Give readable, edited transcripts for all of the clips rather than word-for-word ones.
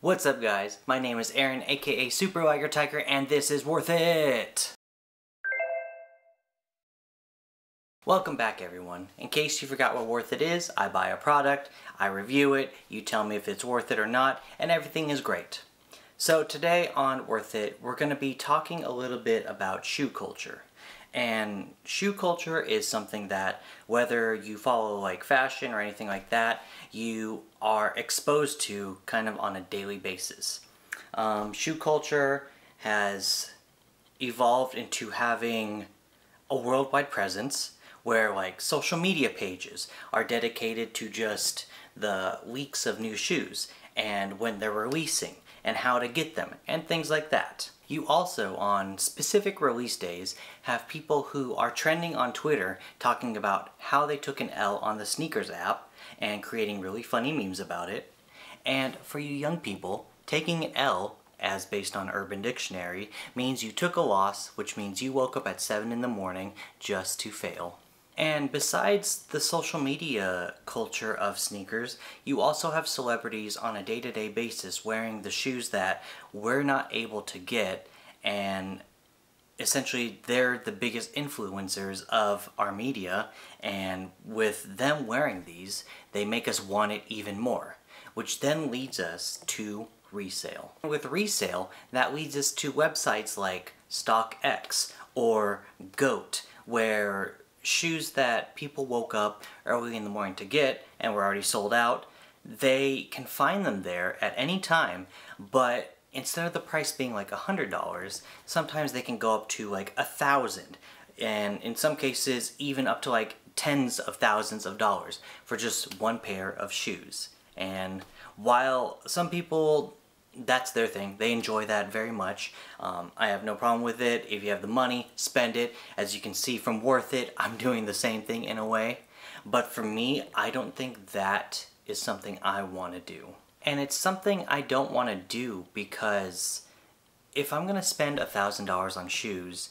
What's up guys, my name is Aaron aka Super Liger Tiger and this is Worth It! Welcome back everyone. In case you forgot what Worth It is, I buy a product, I review it, you tell me if it's worth it or not, and everything is great. So today on Worth It, we're going to be talking a little bit about shoe culture. And shoe culture is something that, whether you follow like fashion or anything like that, you are exposed to kind of on a daily basis. Shoe culture has evolved into having a worldwide presence where like social media pages are dedicated to just the leaks of new shoes and when they're releasing and how to get them and things like that. You also, on specific release days, have people who are trending on Twitter talking about how they took an L on the sneakers app and creating really funny memes about it. And for you young people, taking an L, as based on Urban Dictionary, means you took a loss, which means you woke up at 7 in the morning just to fail. And besides the social media culture of sneakers, you also have celebrities on a day-to-day basis wearing the shoes that we're not able to get, and essentially they're the biggest influencers of our media, and with them wearing these, they make us want it even more, which then leads us to resale. With resale, that leads us to websites like StockX or GOAT, where shoes that people woke up early in the morning to get and were already sold out, they can find them there at any time, but instead of the price being like $100, sometimes they can go up to like $1,000, and in some cases even up to like tens of thousands of dollars for just one pair of shoes. And while some people, that's their thing, they enjoy that very much. I have no problem with it. If you have the money, spend it. As you can see from Worth It, I'm doing the same thing in a way. But for me, I don't think that is something I want to do. And it's something I don't want to do because if I'm going to spend $1,000 on shoes,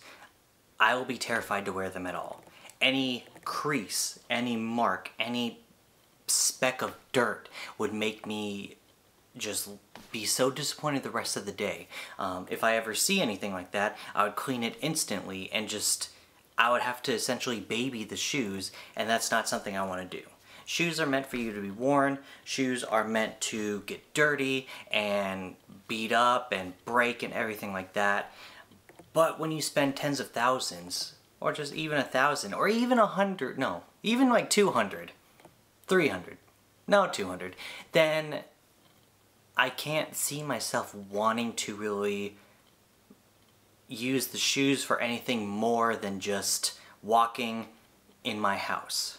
I will be terrified to wear them at all. Any crease, any mark, any speck of dirt would make me just be so disappointed the rest of the day. If I ever see anything like that, I would clean it instantly and I would have to essentially baby the shoes, and that's not something I want to do. Shoes are meant for you to be worn. Shoes are meant to get dirty and beat up and break and everything like that. But when you spend tens of thousands, or just even 1,000, or even 100, no, even like 200, 300, no 200, then I can't see myself wanting to really use the shoes for anything more than just walking in my house.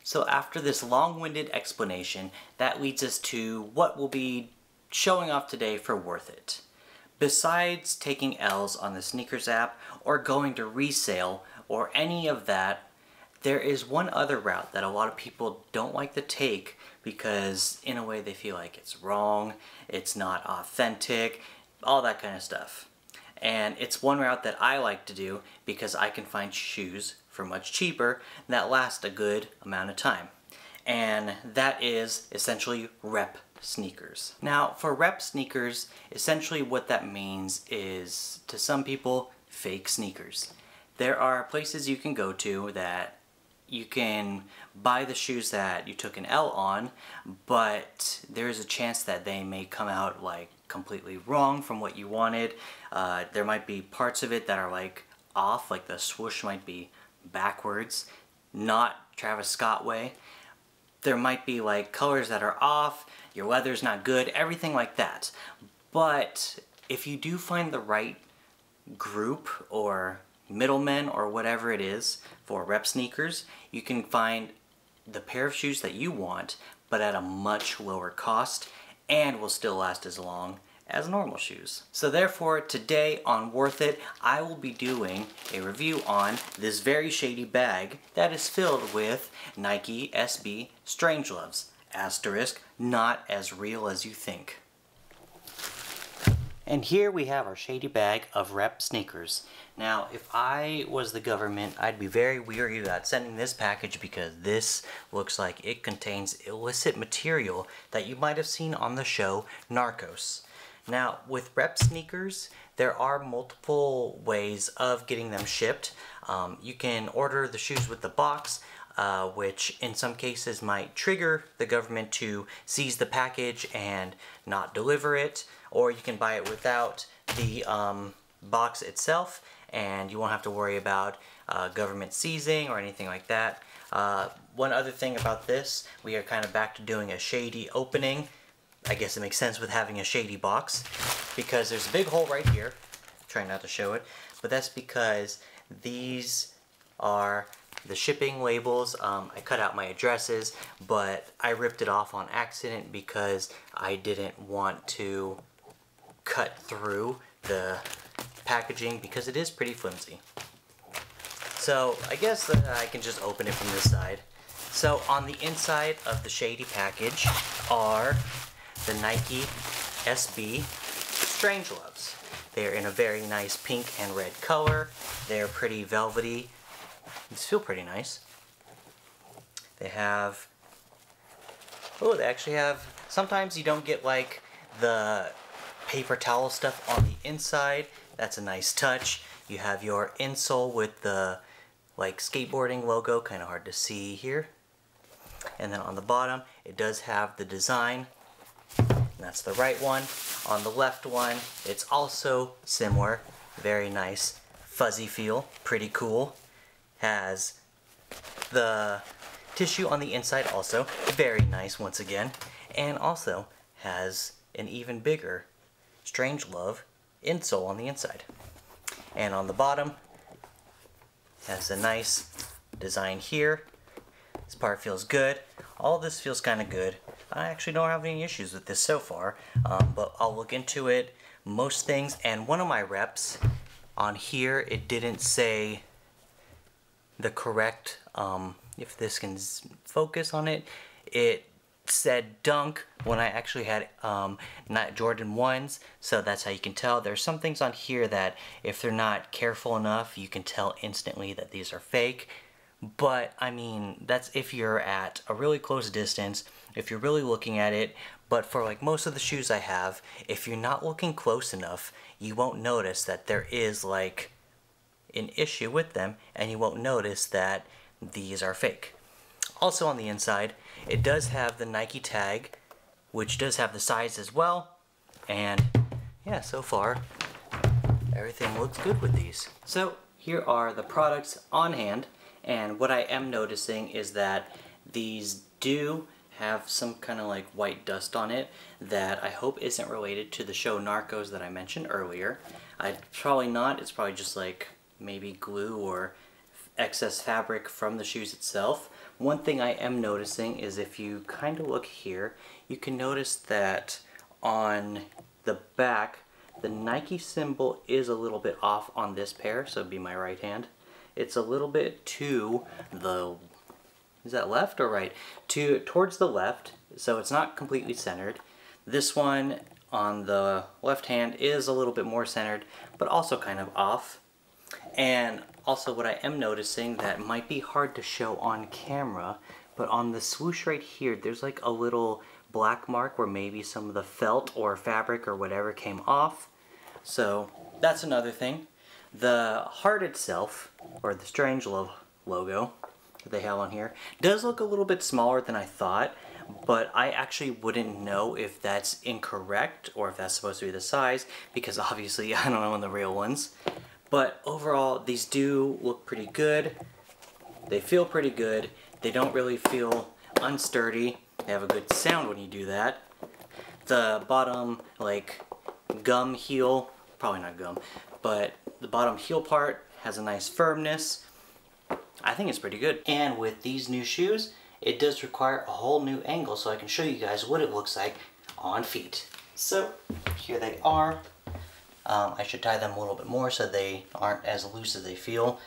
So after this long-winded explanation, that leads us to what we'll be showing off today for Worth It. Besides taking L's on the sneakers app or going to resale or any of that, there is one other route that a lot of people don't like to take because in a way they feel like it's wrong, it's not authentic, all that kind of stuff. And it's one route that I like to do because I can find shoes for much cheaper that last a good amount of time. And that is essentially rep sneakers. Now for rep sneakers, essentially what that means is, to some people, fake sneakers. There are places you can go to that you can buy the shoes that you took an L on, but there's a chance that they may come out like completely wrong from what you wanted. There might be parts of it that are like off, like the swoosh might be backwards, not Travis Scott way. There might be like colors that are off, your leather's not good, everything like that. But if you do find the right group or middlemen or whatever it is for rep sneakers, you can find the pair of shoes that you want but at a much lower cost and will still last as long as normal shoes. So therefore today on Worth It, I will be doing a review on this very shady bag that is filled with Nike SB Strangeloves, asterisk, not as real as you think. And here we have our shady bag of rep sneakers. Now, if I was the government, I'd be very weary about sending this package because this looks like it contains illicit material that you might have seen on the show Narcos. Now, with rep sneakers, there are multiple ways of getting them shipped. You can order the shoes with the box, which in some cases might trigger the government to seize the package and not deliver it, or you can buy it without the box itself, and you won't have to worry about government seizing or anything like that. One other thing about this, we are kind of back to doing a shady opening. I guess it makes sense with having a shady box, because there's a big hole right here. Trying not to show it, but that's because these are the shipping labels. I cut out my addresses, but I ripped it off on accident because I didn't want to cut through the packaging because it is pretty flimsy. So I guess that I can just open it from this side. So on the inside of the shady package are the Nike SB Strangeloves. They're in a very nice pink and red color. They're pretty velvety. These feel pretty nice. They have, oh, they actually have, sometimes you don't get like the paper towel stuff on the inside. That's a nice touch. You have your insole with the like skateboarding logo, kind of hard to see here. And then on the bottom, it does have the design. And that's the right one. On the left one, it's also similar. Very nice fuzzy feel, pretty cool. Has the tissue on the inside also, very nice once again. And also has an even bigger Strangelove insole on the inside. And on the bottom, has a nice design here. This part feels good. All this feels kind of good. I actually don't have any issues with this so far, but I'll look into it. Most things, and one of my reps on here, it didn't say the correct, if this can focus on it, it said Dunk when I actually had not Jordan 1s, so that's how you can tell. There's some things on here that if they're not careful enough, you can tell instantly that these are fake. But I mean, that's if you're at a really close distance, if you're really looking at it. But for like most of the shoes I have, if you're not looking close enough, you won't notice that there is like an issue with them, and you won't notice that these are fake. Also on the inside, it does have the Nike tag, which does have the size as well. And yeah, so far everything looks good with these. So here are the products on hand. And what I am noticing is that these do have some kind of like white dust on it that I hope isn't related to the show Narcos that I mentioned earlier. Probably not. It's probably just like maybe glue or excess fabric from the shoes itself. One thing I am noticing is if you kind of look here, you can notice that on the back, the Nike symbol is a little bit off on this pair, so it'd be my right hand. It's a little bit to the, is that left or right? Towards the left, so it's not completely centered. This one on the left hand is a little bit more centered, but also kind of off. And also what I am noticing that might be hard to show on camera, but on the swoosh right here, there's like a little black mark where maybe some of the felt or fabric or whatever came off. So that's another thing. The heart itself, or the Strangelove logo that they have on here, does look a little bit smaller than I thought, but I actually wouldn't know if that's incorrect or if that's supposed to be the size, because obviously I don't know in the real ones. But overall, these do look pretty good. They feel pretty good. They don't really feel unsturdy. They have a good sound when you do that. The bottom, like, gum heel, probably not gum, but the bottom heel part has a nice firmness. I think it's pretty good. And with these new shoes, it does require a whole new angle so I can show you guys what it looks like on feet. So here they are. I should tie them a little bit more so they aren't as loose as they feel.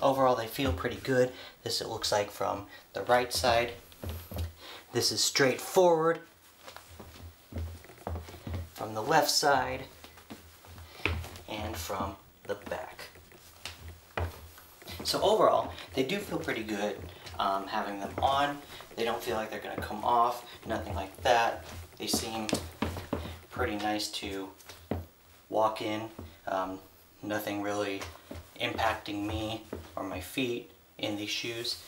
Overall, they feel pretty good. This it looks like from the right side. This is straight forward. From the left side, and from the back. So overall, they do feel pretty good having them on. They don't feel like they're going to come off, nothing like that. They seem pretty nice to walk in. Nothing really impacting me or my feet in these shoes.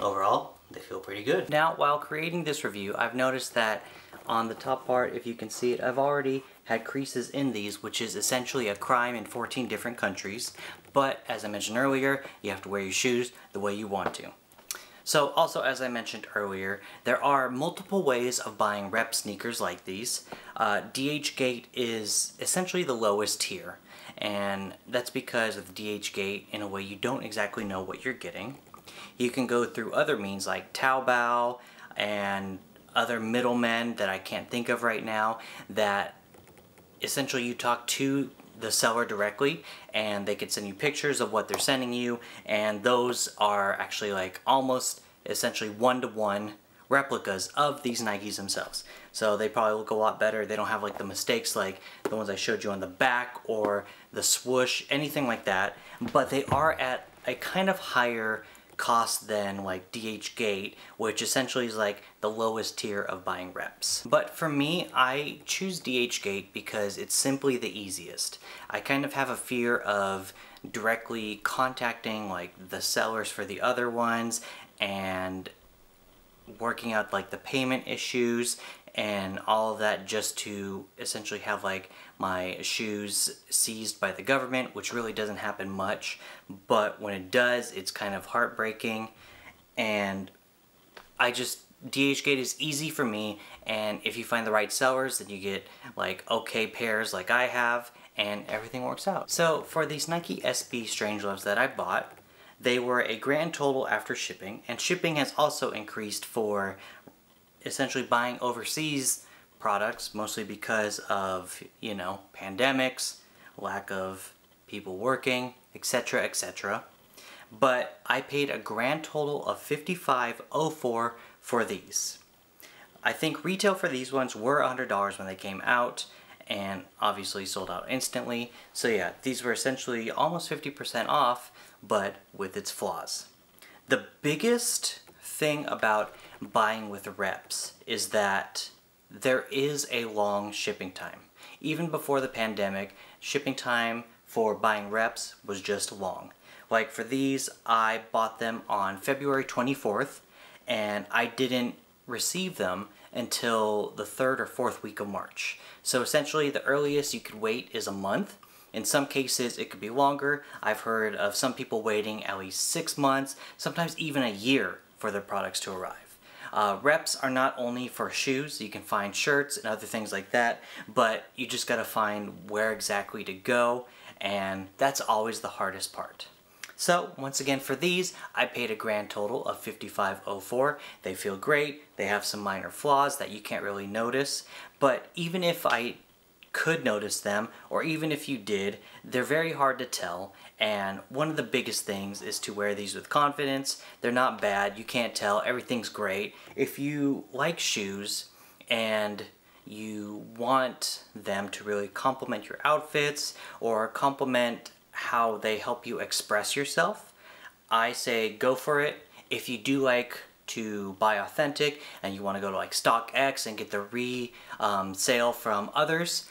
Overall, they feel pretty good. Now, while creating this review, I've noticed that on the top part, if you can see it, I've already had creases in these, which is essentially a crime in 14 different countries. But as I mentioned earlier, you have to wear your shoes the way you want to. So also, as I mentioned earlier, there are multiple ways of buying rep sneakers like these. DHgate is essentially the lowest tier, and that's because of DHgate, in a way you don't exactly know what you're getting. You can go through other means like Taobao and other middlemen that I can't think of right now, that essentially you talk to the seller directly and they could send you pictures of what they're sending you, and those are actually like almost essentially one-to-one replicas of these Nikes themselves. So they probably look a lot better. They don't have like the mistakes like the ones I showed you on the back or the swoosh, anything like that, but they are at a kind of higher cost than like DHgate, which essentially is like the lowest tier of buying reps. But for me, I choose DHgate because it's simply the easiest. I kind of have a fear of directly contacting like the sellers for the other ones and working out like the payment issues and all of that just to essentially have like my shoes seized by the government, which really doesn't happen much, but when it does, it's kind of heartbreaking. And DHgate is easy for me, and if you find the right sellers, then you get like okay pairs like I have, and everything works out. So for these Nike SB Strangeloves that I bought, they were a grand total after shipping, and shipping has also increased for essentially buying overseas products, mostly because of, you know, pandemics, lack of people working, etc., etc. But I paid a grand total of $55.04 for these. I think retail for these ones were $100 when they came out, and obviously sold out instantly. So yeah, these were essentially almost 50% off, but with its flaws. The biggest thing about buying with reps is that there is a long shipping time. Even before the pandemic, shipping time for buying reps was just long. Like for these, I bought them on February 24th, and I didn't receive them until the 3rd or 4th week of March. So essentially the earliest you could wait is a month. In some cases it could be longer. I've heard of some people waiting at least 6 months, sometimes even a year for their products to arrive. Reps are not only for shoes. You can find shirts and other things like that, but you just gotta find where exactly to go, and that's always the hardest part. So once again, for these, I paid a grand total of $55.04. They feel great. They have some minor flaws that you can't really notice, but even if I could notice them, or even if you did, they're very hard to tell. And one of the biggest things is to wear these with confidence. They're not bad, you can't tell, everything's great. If you like shoes and you want them to really complement your outfits or complement how they help you express yourself, I say go for it. If you do like to buy authentic and you want to go to like StockX and get the resale from others,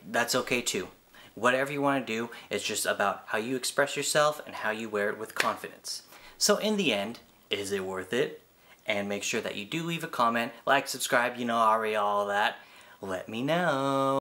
that's okay too. Whatever you want to do, it's just about how you express yourself and how you wear it with confidence. So in the end, is it worth it? And make sure that you do leave a comment, like, subscribe, you know already all that. Let me know.